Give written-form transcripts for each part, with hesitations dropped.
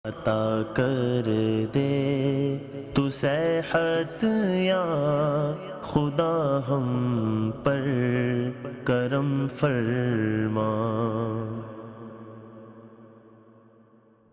عطا کر دے تو صحت یا خدا ہم پر کرم فرما۔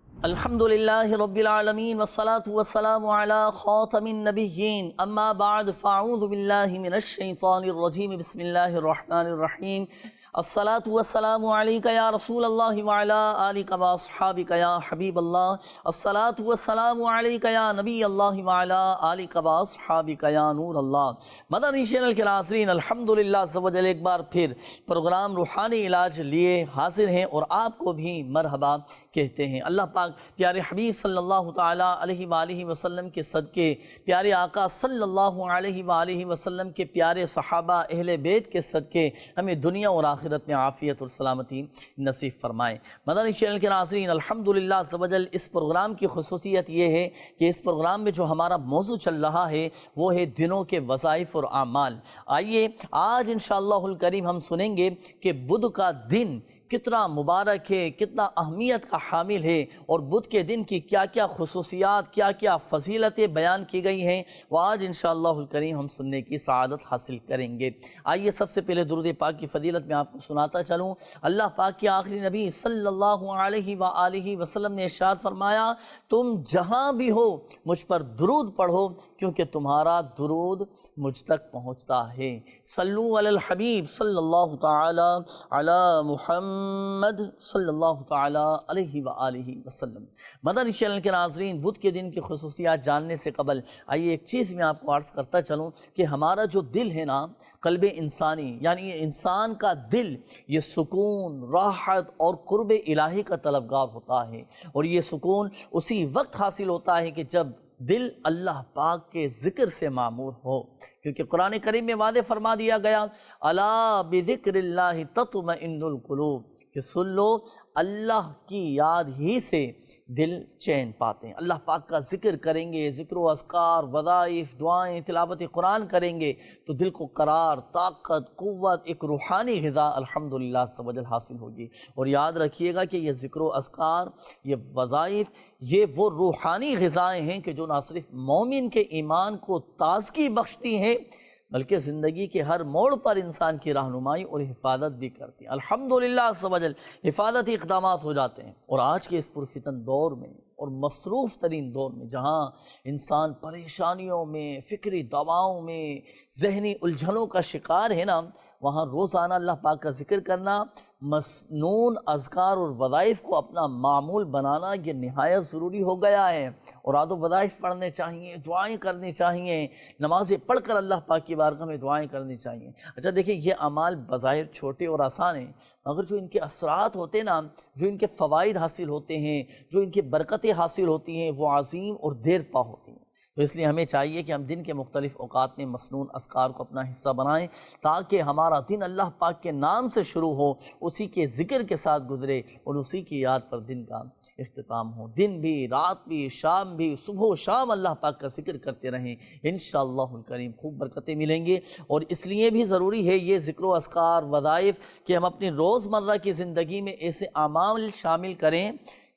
الحمدللہ رب العالمین والصلاة والسلام علی خاتم النبیین، اما بعد فاعوذ باللہ من الشیطان الرجیم، بسم اللہ الرحمن الرحیم۔ الصلاة والسلام علیک یا رسول اللہ وعلی آلک واصحابک یا حبیب اللہ۔ الصلاة والسلام علیک یا نبی اللہ وعلی آلک واصحابک یا نور اللہ۔ مدنی چینل کے ناظرین، الحمدللہ عز و جل ایک بار پھر پروگرام روحانی علاج لیے حاضر ہیں اور آپ کو بھی مرحبا کہتے ہیں۔ اللہ پاک پیارے حبیب صلی اللہ تعالیٰ علیہ وآلہ وسلم کے صدقے، پیارے آقا صلی اللہ علیہ وآلہ وسلم کے پیارے صحابہ اہل بیت کے صدقے ہمیں دنیا اور آخرت میں عافیت اور سلامتی نصیب فرمائے۔ مدنی چینل کے ناظرین، الحمدللہ عز و جل اس پروگرام کی خصوصیت یہ ہے کہ اس پروگرام میں جو ہمارا موضوع چل رہا ہے وہ ہے دنوں کے وظائف اور اعمال۔ آئیے آج انشاءاللہ الکریم ہم سنیں گے کہ بدھ کا دن کتنا مبارک ہے، کتنا اہمیت کا حامل ہے، اور بدھ کے دن کی کیا کیا خصوصیات، کیا کیا فضیلتیں بیان کی گئی ہیں، وہ آج انشاءاللہ الکریم ہم سننے کی سعادت حاصل کریں گے۔ آئیے سب سے پہلے درود پاک کی فضیلت میں آپ کو سناتا چلوں۔ اللہ پاک کے آخری نبی صلی اللہ علیہ وآلہ وسلم نے ارشاد فرمایا، تم جہاں بھی ہو مجھ پر درود پڑھو کیونکہ تمہارا درود مجھ تک پہنچتا ہے۔ صلو علی الحبیب صلی اللہ تعالی علی محمد صلی اللہ تعالی علیہ وآلہ وسلم۔ مدنی چینل کے ناظرین، بدھ کے دن کی خصوصیات جاننے سے قبل آئیے ایک چیز میں آپ کو عرض کرتا چلوں کہ ہمارا جو دل ہے نا، قلب انسانی، یعنی انسان کا دل، یہ سکون، راحت اور قرب الہی کا طلبگار ہوتا ہے، اور یہ سکون اسی وقت حاصل ہوتا ہے کہ جب دل اللہ پاک کے ذکر سے معمور ہو، کیونکہ قرآن کریم میں وعدے فرما دیا گیا، الا بذکر اللہ تطمئن القلوب، کہ سن لو اللہ کی یاد ہی سے دل چین پاتے ہیں۔ اللہ پاک کا ذکر کریں گے، ذکر و اذکار، وظائف، دعائیں، تلاوت قرآن کریں گے تو دل کو قرار، طاقت، قوت، ایک روحانی غذا الحمدللہ عز و جل حاصل ہوگی۔ اور یاد رکھیے گا کہ یہ ذکر و اذکار، یہ وظائف، یہ وہ روحانی غذائیں ہیں کہ جو نہ صرف مومن کے ایمان کو تازگی بخشتی ہیں بلکہ زندگی کے ہر موڑ پر انسان کی رہنمائی اور حفاظت بھی کرتی ہیں۔ الحمدللہ عز و جل حفاظتی اقدامات ہو جاتے ہیں۔ اور آج کے اس پرفتن دور میں اور مصروف ترین دور میں، جہاں انسان پریشانیوں میں، فکری دباؤں میں، ذہنی الجھنوں کا شکار ہے نا، وہاں روزانہ اللہ پاک کا ذکر کرنا، مسنون اذکار اور وظائف کو اپنا معمول بنانا، یہ نہایت ضروری ہو گیا ہے۔ اور آد و وظائف پڑھنے چاہیے، دعائیں کرنی چاہیے، نمازیں پڑھ کر اللہ پاک کی بارگاہ میں دعائیں کرنی چاہیے۔ اچھا دیکھیں، یہ اعمال بظاہر چھوٹے اور آسان ہیں، مگر جو ان کے اثرات ہوتے ہیں نا، جو ان کے فوائد حاصل ہوتے ہیں، جو ان کی برکتیں حاصل ہوتی ہیں، وہ عظیم اور دیر پا ہوتی ہیں۔ تو اس لیے ہمیں چاہیے کہ ہم دن کے مختلف اوقات میں مسنون اذکار کو اپنا حصہ بنائیں، تاکہ ہمارا دن اللہ پاک کے نام سے شروع ہو، اسی کے ذکر کے ساتھ گزرے اور اسی کی یاد پر دن کا اختتام ہو۔ دن بھی، رات بھی، شام بھی، صبح و شام اللہ پاک کا ذکر کرتے رہیں، انشاءاللہ الکریم خوب برکتیں ملیں گے۔ اور اس لیے بھی ضروری ہے یہ ذکر و اذکار، وظائف، کہ ہم اپنی روزمرہ کی زندگی میں ایسے اعمال شامل کریں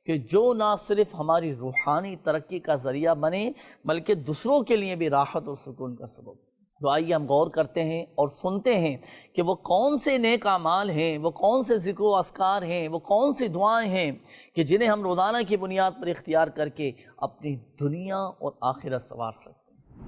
کہ جو نہ صرف ہماری روحانی ترقی کا ذریعہ بنے بلکہ دوسروں کے لیے بھی راحت اور سکون کا سبب۔ تو آئیے ہم غور کرتے ہیں اور سنتے ہیں کہ وہ کون سے نیک اعمال ہیں، وہ کون سے ذکر و اذکار ہیں، وہ کون سی دعائیں ہیں کہ جنہیں ہم روزانہ کی بنیاد پر اختیار کر کے اپنی دنیا اور آخرت سنوار سکتے ہیں۔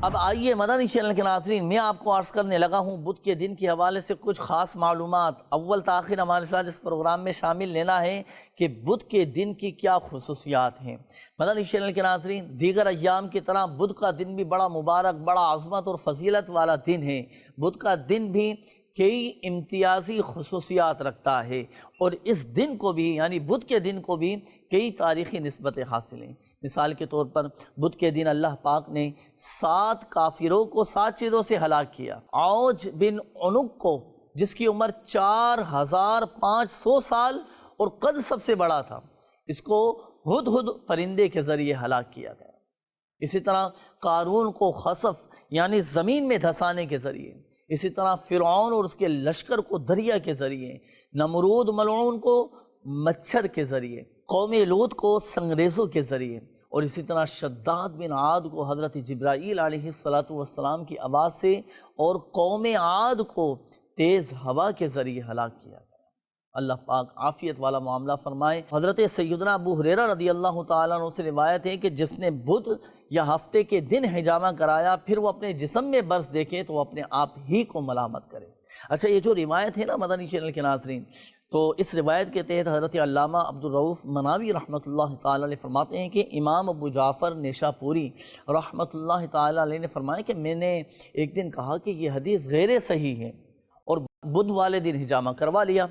اب آئیے مدنی چینل کے ناظرین، میں آپ کو عرض کرنے لگا ہوں بدھ کے دن کے حوالے سے کچھ خاص معلومات۔ اول تاخیر ہمارے ساتھ اس پروگرام میں شامل لینا ہے کہ بدھ کے دن کی کیا خصوصیات ہیں۔ مدنی چینل کے ناظرین، دیگر ایام کی طرح بدھ کا دن بھی بڑا مبارک، بڑا عظمت اور فضیلت والا دن ہے۔ بدھ کا دن بھی کئی امتیازی خصوصیات رکھتا ہے، اور اس دن کو بھی، یعنی بدھ کے دن کو بھی کئی تاریخی نسبتیں حاصل ہیں۔ مثال کے طور پر بدھ کے دن اللہ پاک نے 7 کافروں کو 7 چیزوں سے ہلاک کیا۔ عوج بن عنق کو، جس کی عمر 4500 سال اور قد سب سے بڑا تھا، اس کو ہدہد پرندے کے ذریعے ہلاک کیا گیا۔ اسی طرح قارون کو خسف یعنی زمین میں دھسانے کے ذریعے، اسی طرح فرعون اور اس کے لشکر کو دریا کے ذریعے، نمرود ملعون کو مچھر کے ذریعے، قوم لوط کو سنگریزوں کے ذریعے، اور اسی طرح شداد بن عاد کو حضرت جبرائیل علیہ السلام کی آواز سے، اور قوم عاد کو تیز ہوا کے ذریعے ہلاک کیا گیا۔ اللہ پاک عافیت والا معاملہ فرمائے۔ حضرت سیدنا ابو ہریرہ رضی اللہ تعالیٰ عنہ سے روایت ہے کہ جس نے بدھ یا ہفتے کے دن حجامہ کرایا پھر وہ اپنے جسم میں برس دیکھے تو وہ اپنے آپ ہی کو ملامت کرے۔ اچھا، یہ جو روایت ہے نا مدنی چینل کے ناظرین، تو اس روایت کے تحت حضرت علامہ عبدالرؤف مناوی رحمۃ اللہ تعالیٰ علیہ فرماتے ہیں کہ امام ابو جعفر نیشاپوری رحمۃ اللہ تعالیٰ علیہ نے فرمایا کہ میں نے ایک دن کہا کہ یہ حدیث غیر صحیح ہے، اور بدھ والے دن حجامہ کروا لیا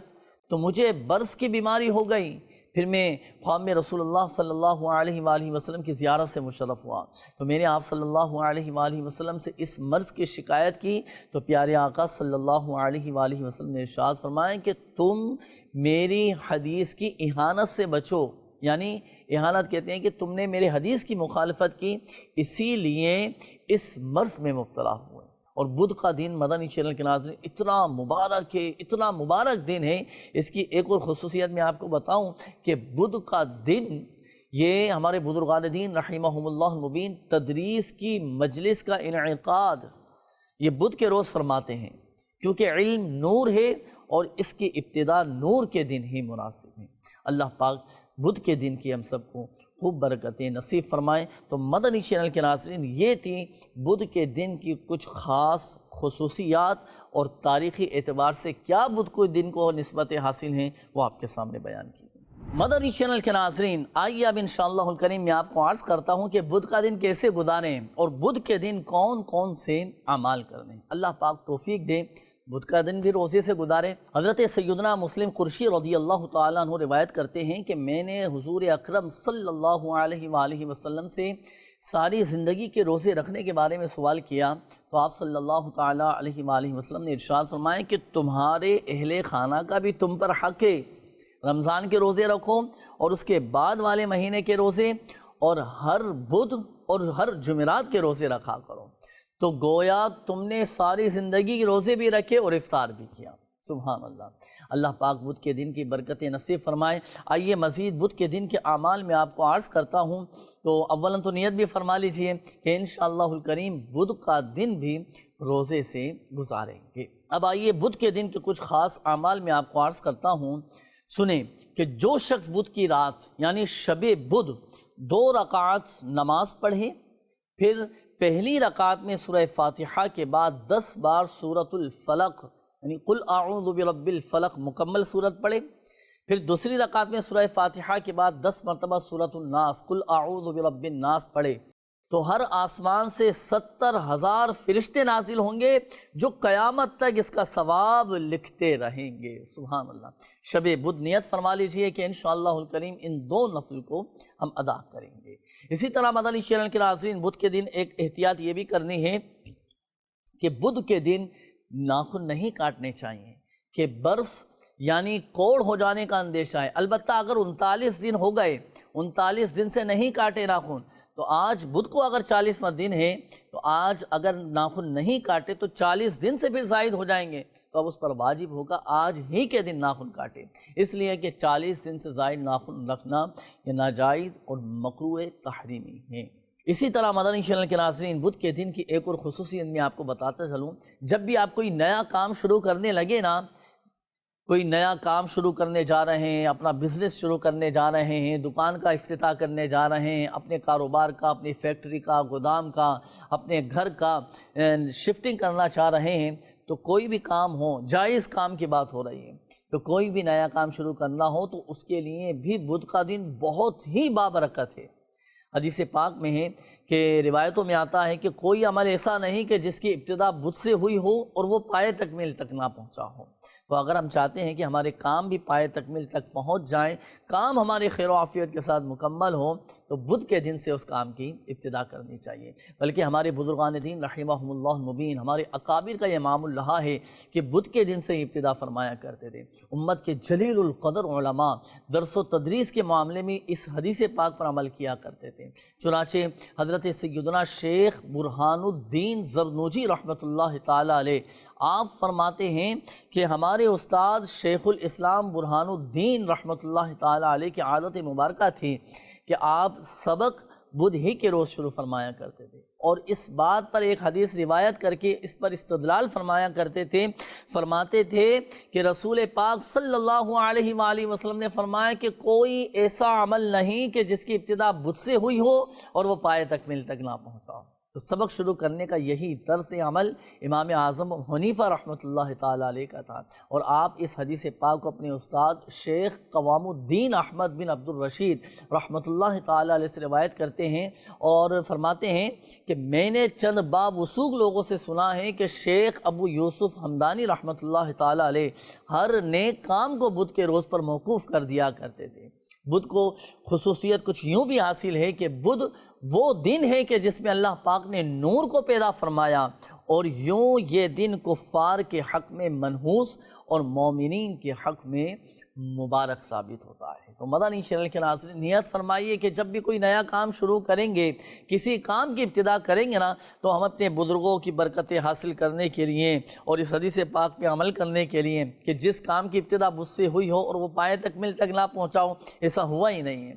تو مجھے برس کی بیماری ہو گئی۔ پھر میں خواب میں رسول اللہ صلی اللہ علیہ وآلہ وسلم کی زیارت سے مشرف ہوا تو میں نے آپ صلی اللہ علیہ وآلہ وسلم سے اس مرض کی شکایت کی تو پیارے آقا صلی اللہ علیہ وآلہ وسلم نے ارشاد فرمایا کہ تم میری حدیث کی اہانت سے بچو، یعنی اہانت کہتے ہیں کہ تم نے میرے حدیث کی مخالفت کی، اسی لیے اس مرض میں مبتلا ہوئے۔ اور بدھ کا دن مدنی چینل کے ناظرین اتنا مبارک ہے، اتنا مبارک دن ہے۔ اس کی ایک اور خصوصیت میں آپ کو بتاؤں کہ بدھ کا دن، یہ ہمارے بزرگان دین رحمہم اللہ المبین تدریس کی مجلس کا انعقاد یہ بدھ کے روز فرماتے ہیں، کیونکہ علم نور ہے اور اس کی ابتدا نور کے دن ہی مناسب ہے۔ اللہ پاک بدھ کے دن کی ہم سب کو خوب برکتیں نصیب فرمائیں۔ تو مدنی چینل کے ناظرین یہ تھی بدھ کے دن کی کچھ خاص خصوصیات، اور تاریخی اعتبار سے کیا بدھ کو دن کو نسبت حاصل ہیں وہ آپ کے سامنے بیان کی۔ مدنی چینل کے ناظرین آئیے اب انشاءاللہ الکریم میں آپ کو عرض کرتا ہوں کہ بدھ کا دن کیسے گزاریں اور بدھ کے دن کون کون سے اعمال کرنے۔ اللہ پاک توفیق دے بدھ کا دن بھی روزے سے گزارے۔ حضرت سیدنا مسلم قرشی رضی اللہ تعالیٰ عنہ روایت کرتے ہیں کہ میں نے حضور اکرم صلی اللہ علیہ وآلہ وسلم سے ساری زندگی کے روزے رکھنے کے بارے میں سوال کیا تو آپ صلی اللہ تعالیٰ علیہ وآلہ وسلم نے ارشاد فرمایا کہ تمہارے اہل خانہ کا بھی تم پر حق ہے، رمضان کے روزے رکھو اور اس کے بعد والے مہینے کے روزے، اور ہر بدھ اور ہر جمعرات کے روزے رکھا کرو۔ تو گویا تم نے ساری زندگی کے روزے بھی رکھے اور افطار بھی کیا۔ سبحان اللہ۔ اللہ پاک بدھ کے دن کی برکتیں نصیب فرمائے۔ آئیے مزید بدھ کے دن کے اعمال میں آپ کو عرض کرتا ہوں۔ تو اولاً تو نیت بھی فرما لیجئے کہ انشاءاللہ الکریم بدھ کا دن بھی روزے سے گزاریں گے۔ اب آئیے بدھ کے دن کے کچھ خاص اعمال میں آپ کو عرض کرتا ہوں۔ سنیں کہ جو شخص بدھ کی رات یعنی شب بدھ 2 رکعت نماز پڑھے، پھر پہلی رکعت میں سورہ فاتحہ کے بعد 10 بار سورۃ الفلق یعنی قل اعوذ برب الفلق مکمل سورت پڑھے، پھر دوسری رکعت میں سورہ فاتحہ کے بعد 10 مرتبہ سورۃ الناس قل اعوذ برب الناس پڑھے، تو ہر آسمان سے 70,000 فرشتے نازل ہوں گے جو قیامت تک اس کا ثواب لکھتے رہیں گے۔ سبحان اللہ۔ شب بدھ نیت فرما لیجئے کہ انشاءاللہ الکریم ان 2 نفل کو ہم ادا کریں گے۔ اسی طرح مدنی چینل کے ناظرین بدھ کے دن ایک احتیاط یہ بھی کرنی ہے کہ بدھ کے دن ناخن نہیں کاٹنے چاہیے کہ برس یعنی کوڑ ہو جانے کا اندیشہ ہے۔ البتہ اگر 39 دن ہو گئے، 39 دن سے نہیں کاٹے ناخن، تو آج بدھ کو اگر 40واں دن ہے تو آج اگر ناخن نہیں کاٹے تو 40 دن سے پھر زائد ہو جائیں گے، تو اب اس پر واجب ہوگا آج ہی کے دن ناخن کاٹے، اس لیے کہ 40 دن سے زائد ناخن رکھنا یہ ناجائز اور مکروہ تحریمی ہے۔ اسی طرح مدنی چینل کے ناظرین بدھ کے دن کی ایک اور خصوصیت میں آپ کو بتاتا چلوں، جب بھی آپ کوئی نیا کام شروع کرنے لگے نا، کوئی نیا کام شروع کرنے جا رہے ہیں، اپنا بزنس شروع کرنے جا رہے ہیں، دکان کا افتتاح کرنے جا رہے ہیں، اپنے کاروبار کا، اپنی فیکٹری کا، گودام کا، اپنے گھر کا شفٹنگ کرنا چاہ رہے ہیں، تو کوئی بھی کام ہو، جائز کام کی بات ہو رہی ہے، تو کوئی بھی نیا کام شروع کرنا ہو تو اس کے لیے بھی بدھ کا دن بہت ہی بابرکت ہے۔ حدیث پاک میں ہے کہ روایتوں میں آتا ہے کہ کوئی عمل ایسا نہیں کہ جس کی ابتدا بدھ سے ہوئی ہو اور وہ پائے تکمیل تک نہ پہنچا ہو۔ تو اگر ہم چاہتے ہیں کہ ہمارے کام بھی پائے تکمیل تک پہنچ جائیں، کام ہمارے خیر و عافیت کے ساتھ مکمل ہو، تو بدھ کے دن سے اس کام کی ابتدا کرنی چاہیے۔ بلکہ ہمارے بزرگان دین رحمہم اللہ المبین، ہمارے اکابر کا یہ معمول رہا ہے کہ بدھ کے دن سے ابتدا فرمایا کرتے تھے۔ امت کے جلیل القدر علماء درس و تدریس کے معاملے میں اس حدیث پاک پر عمل کیا کرتے تھے۔ چنانچہ حضرت سیدنا شیخ برہان الدین زرنوجی رحمۃ اللہ تعالیٰ علیہ آپ فرماتے ہیں کہ ہمارے استاد شیخ الاسلام برہان الدین رحمۃ اللہ تعالیٰ علیہ کی عادت مبارکہ تھی کہ آپ سبق بدھ ہی کے روز شروع فرمایا کرتے تھے، اور اس بات پر ایک حدیث روایت کر کے اس پر استدلال فرمایا کرتے تھے۔ فرماتے تھے کہ رسول پاک صلی اللہ علیہ وآلہ وسلم نے فرمایا کہ کوئی ایسا عمل نہیں کہ جس کی ابتدا بدھ سے ہوئی ہو اور وہ پائے تکمیل تک نہ پہنچا ہو۔ تو سبق شروع کرنے کا یہی طرز عمل امام اعظم حنیفہ رحمۃ اللہ تعالیٰ علیہ کا تھا، اور آپ اس حدیث پاک کو اپنے استاد شیخ قوام الدین احمد بن عبد الرشید رحمۃ اللہ تعالیٰ علیہ سے روایت کرتے ہیں، اور فرماتے ہیں کہ میں نے چند باوثوق لوگوں سے سنا ہے کہ شیخ ابو یوسف ہمدانی رحمۃ اللہ تعالیٰ علیہ ہر نیک کام کو بدھ کے روز پر موقوف کر دیا کرتے تھے۔ بدھ کو خصوصیت کچھ یوں بھی حاصل ہے کہ بدھ وہ دن ہے کہ جس میں اللہ پاک نے نور کو پیدا فرمایا، اور یوں یہ دن کفار کے حق میں منحوس اور مومنین کے حق میں مبارک ثابت ہوتا ہے۔ تو مدنی چینل کے ناظرین، نیت فرمائیے کہ جب بھی کوئی نیا کام شروع کریں گے، کسی کام کی ابتدا کریں گے نا، تو ہم اپنے بزرگوں کی برکتیں حاصل کرنے کے لیے اور اس حدیث پاک پہ عمل کرنے کے لیے کہ جس کام کی ابتدا بدھ سے ہوئی ہو اور وہ پائے تکمیل تک نہ پہنچاؤ، ایسا ہوا ہی نہیں ہے،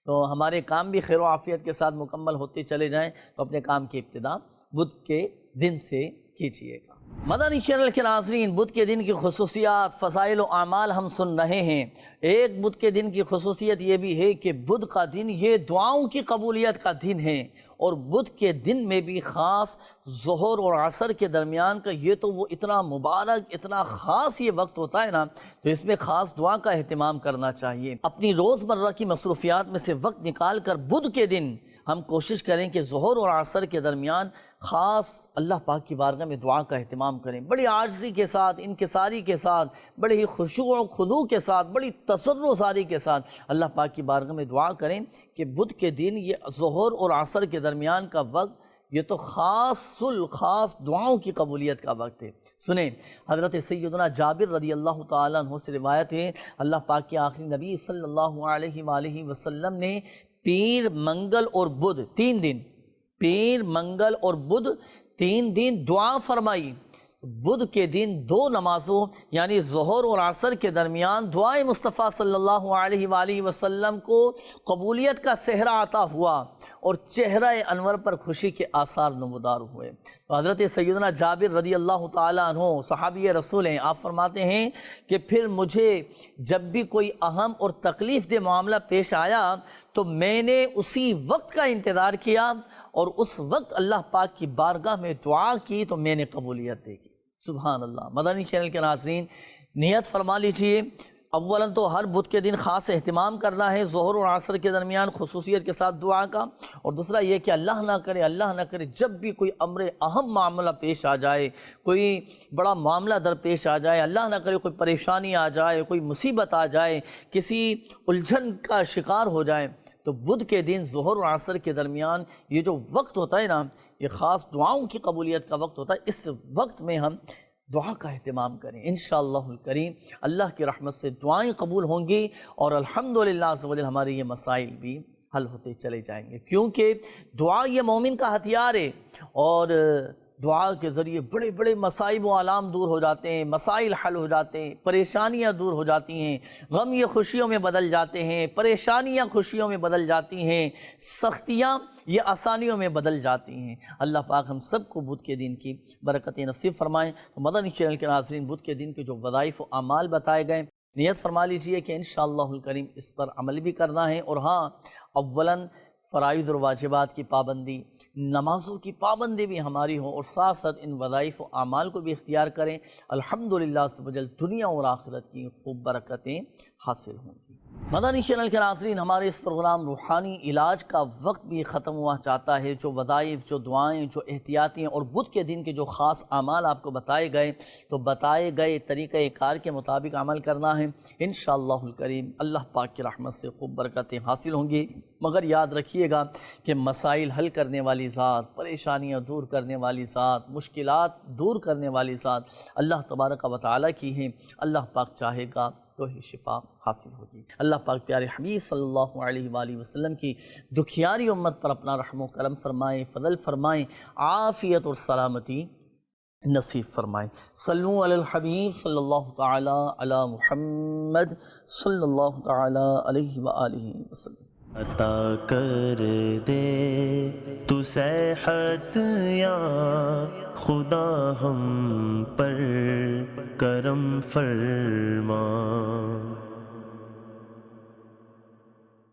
تو ہمارے کام بھی خیر و عافیت کے ساتھ مکمل ہوتے چلے جائیں، تو اپنے کام کی ابتدا بدھ کے دن سے کیجیے گا۔ مدنی چینل کے ناظرین، بدھ کے دن کی خصوصیات، فضائل و اعمال ہم سن رہے ہیں۔ ایک بدھ کے دن کی خصوصیت یہ بھی ہے کہ بدھ کا دن یہ دعاؤں کی قبولیت کا دن ہے، اور بدھ کے دن میں بھی خاص ظہر اور عصر کے درمیان کا یہ تو وہ اتنا مبارک، اتنا خاص یہ وقت ہوتا ہے نا، تو اس میں خاص دعا کا اہتمام کرنا چاہیے۔ اپنی روزمرہ کی مصروفیات میں سے وقت نکال کر بدھ کے دن ہم کوشش کریں کہ ظہر اور عصر کے درمیان خاص اللہ پاک کی بارگاہ میں دعا کا اہتمام کریں، بڑی عاجزی کے ساتھ، انکساری کے ساتھ، بڑے ہی خشوع و خضوع کے ساتھ، بڑی تضرع کے ساتھ اللہ پاک کی بارگاہ میں دعا کریں کہ بدھ کے دن یہ ظہر اور عصر کے درمیان کا وقت یہ تو خاص دعاؤں کی قبولیت کا وقت ہے۔ سنیں، حضرت سیدنا جابر رضی اللہ تعالیٰ عنہ سے روایت ہے، اللہ پاک کے آخری نبی صلی اللہ علیہ وآلہ وسلم نے پیر، منگل اور بدھ 3 دن، پیر، منگل اور بدھ 3 دن دعا فرمائی۔ بدھ کے دن 2 نمازوں یعنی ظہر اور عصر کے درمیان دعائے مصطفیٰ صلی اللہ علیہ وآلہ وسلم کو قبولیت کا صحرا عطا ہوا، اور چہرہ انور پر خوشی کے آثار نمودار ہوئے۔ تو حضرت سیدنا جابر رضی اللہ تعالیٰ عنہ صحابی رسول ہیں، آپ فرماتے ہیں کہ پھر مجھے جب بھی کوئی اہم اور تکلیف دہ معاملہ پیش آیا تو میں نے اسی وقت کا انتظار کیا، اور اس وقت اللہ پاک کی بارگاہ میں دعا کی تو میں نے قبولیت دیکھی۔ سبحان اللہ۔ مدنی چینل کے ناظرین، نیت فرما لیجئے، اولاً تو ہر بدھ کے دن خاص اہتمام کرنا ہے ظہر اور عصر کے درمیان خصوصیت کے ساتھ دعا کا، اور دوسرا یہ کہ اللہ نہ کرے جب بھی کوئی امر اہم معاملہ پیش آ جائے، کوئی بڑا معاملہ درپیش آ جائے، اللہ نہ کرے کوئی پریشانی آ جائے، کوئی مصیبت آ جائے، کسی الجھن کا شکار ہو جائے، تو بدھ کے دن ظہر اور عصر کے درمیان یہ جو وقت ہوتا ہے نا، یہ خاص دعاؤں کی قبولیت کا وقت ہوتا ہے۔ اس وقت میں ہم دعا کا اہتمام کریں، انشاءاللہ الکریم اللہ کی رحمت سے دعائیں قبول ہوں گی، اور الحمدللہ عز و جل ہمارے یہ مسائل بھی حل ہوتے چلے جائیں گے، کیونکہ دعا یہ مومن کا ہتھیار ہے، اور دعا کے ذریعے بڑے بڑے مصائب و آلام دور ہو جاتے ہیں، مسائل حل ہو جاتے ہیں، پریشانیاں دور ہو جاتی ہیں، غم یہ خوشیوں میں بدل جاتے ہیں، پریشانیاں خوشیوں میں بدل جاتی ہیں، سختیاں یہ آسانیوں میں بدل جاتی ہیں۔ اللہ پاک ہم سب کو بدھ کے دن کی برکتیں نصیب فرمائیں۔ تو مدنی چینل کے ناظرین، بدھ کے دن کے جو وظائف و اعمال بتائے گئے، نیت فرما لیجئے کہ انشاءاللہ الکریم اس پر عمل بھی کرنا ہے، اور ہاں، اولاً فرائض اور واجبات کی پابندی، نمازوں کی پابندی بھی ہماری ہو، اور ساتھ ساتھ ان وظائف و اعمال کو بھی اختیار کریں۔ الحمدللہ دنیا اور آخرت کی خوب برکتیں حاصل ہوں گی۔ مدنی چینل کے ناظرین، ہمارے اس پروگرام روحانی علاج کا وقت بھی ختم ہوا چاہتا ہے۔ جو وظائف، جو دعائیں، جو احتیاطیں اور بدھ کے دن کے جو خاص اعمال آپ کو بتائے گئے، تو بتائے گئے طریقہ کار کے مطابق عمل کرنا ہے۔ انشاءاللہ الکریم اللہ پاک کی رحمت سے خوب برکتیں حاصل ہوں گی۔ مگر یاد رکھیے گا کہ مسائل حل کرنے والی ذات، پریشانیاں دور کرنے والی ذات، مشکلات دور کرنے والی ذات اللہ تبارک و تعالیٰ کی ہیں۔ اللہ پاک چاہے گا تو ہی شفا حاصل ہوگی۔ اللہ پاک پیارے حبیب صلی اللہ علیہ وآلہ وسلم کی دکھیاری امت پر اپنا رحم و کرم فرمائیں، فضل فرمائیں، عافیت اور سلامتی نصیب فرمائیں۔ صلو علی الحبیب صلی اللہ تعالی علی محمد صلی اللہ تعالی علیہ وآلہ وسلم۔ عطا کر دے تو صحت یا خدا ہم پر کرم فرما۔